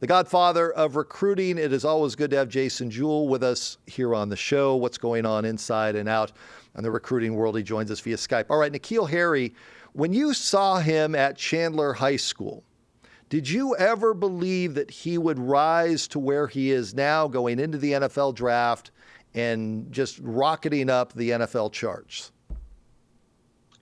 The godfather of recruiting. It is always good to have Jason Jewell with us here on the show. What's going on inside and out in the recruiting world. He joins us via Skype. All right, N'Keal Harry, when you saw him at Chandler High School, did you ever believe that he would rise to where he is now, going into the NFL draft and just rocketing up the NFL charts?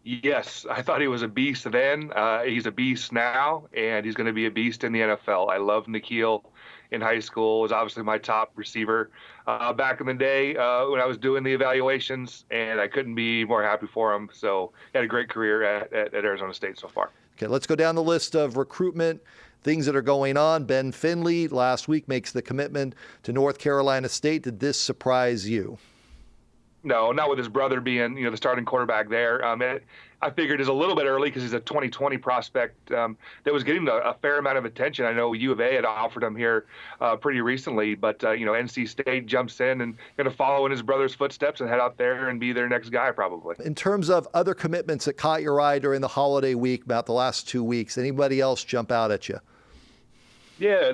Yes, I thought he was a beast then. He's a beast now, and he's going to be a beast in the NFL. I love N'Keal in high school. Was obviously my top receiver back in the day when I was doing the evaluations, and I couldn't be more happy for him. So he had a great career at Arizona State so far. Okay, let's go down the list of recruitment, things that are going on. Ben Finley last week makes the commitment to North Carolina State. Did this surprise you? No, not with his brother being, the starting quarterback there. I figured it's a little bit early because he's a 2020 prospect that was getting a fair amount of attention. I know U of A had offered him here pretty recently, but NC State jumps in and going to follow in his brother's footsteps and head out there and be their next guy probably. In terms of other commitments that caught your eye during the holiday week, about the last 2 weeks, anybody else jump out at you? Yeah,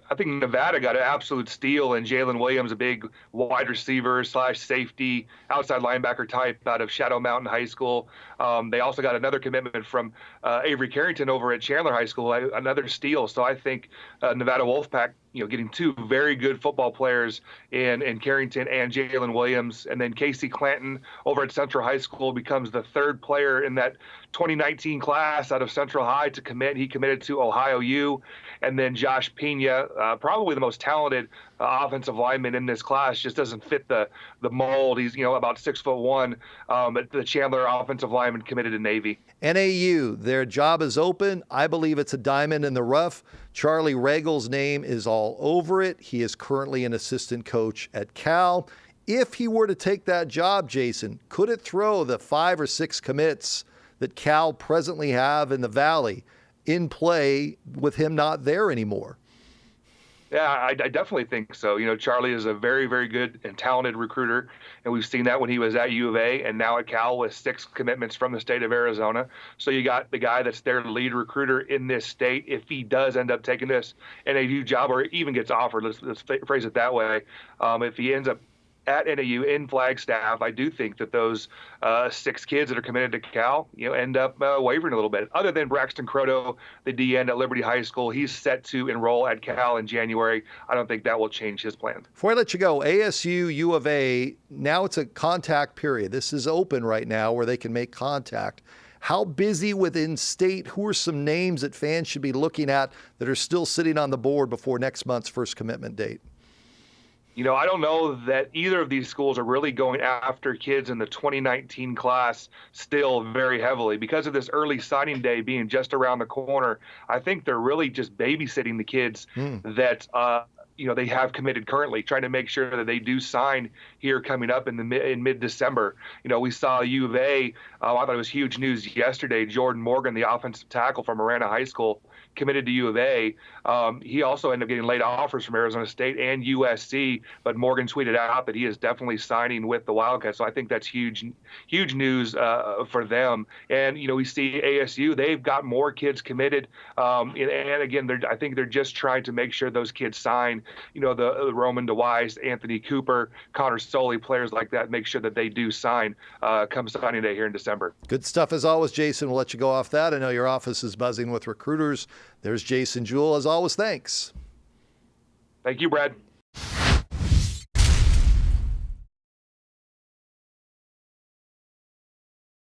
I think Nevada got an absolute steal in Jalen Williams, a big wide receiver / safety, outside linebacker type out of Shadow Mountain High School. They also got another commitment from Avery Carrington over at Chandler High School, another steal. So I think Nevada Wolfpack, getting two very good football players in Carrington and Jalen Williams, and then Casey Clanton over at Central High School becomes the third player in that 2019 class out of Central High to commit. He committed to Ohio U, and then Josh Pena, probably the most talented offensive lineman in this class, just doesn't fit the mold. He's about 6'1", but the Chandler offensive lineman committed to Navy. NAU, their job is open. I believe it's a diamond in the rough. Charlie Ragel's name is all over it. He is currently an assistant coach at Cal. If he were to take that job, Jason, could it throw the 5 or 6 commits that Cal presently have in the Valley in play with him not there anymore? Yeah, I definitely think so. Charlie is a very, very good and talented recruiter, and we've seen that when he was at U of A and now at Cal with 6 commitments from the state of Arizona. So you got the guy that's their lead recruiter in this state. If he does end up taking this NAU job or even gets offered, let's phrase it that way, if he ends up at NAU in Flagstaff, I do think that those 6 kids that are committed to Cal, end up wavering a little bit. Other than Braxton Croto, the DN at Liberty High School, he's set to enroll at Cal in January. I don't think that will change his plans. Before I let you go, ASU, U of A, now it's a contact period. This is open right now where they can make contact. How busy within state? Who are some names that fans should be looking at that are still sitting on the board before next month's first commitment date? I don't know that either of these schools are really going after kids in the 2019 class still very heavily. Because of this early signing day being just around the corner, I think they're really just babysitting the kids that they have committed currently, trying to make sure that they do sign here coming up in mid-December. We saw U of A, I thought it was huge news yesterday, Jordan Morgan, the offensive tackle from Marana High School, committed to U of A. He also ended up getting late offers from Arizona State and USC, but Morgan tweeted out that he is definitely signing with the Wildcats. So I think that's huge news for them. And, we see ASU, they've got more kids committed. And again, I think they're just trying to make sure those kids sign, the Roman DeWise, Anthony Cooper, Connor Soley, players like that, make sure that they do sign come signing day here in December. Good stuff as always, Jason. We'll let you go off that. I know your office is buzzing with recruiters. There's Jason Jewell. As always, thanks. Thank you, Brad.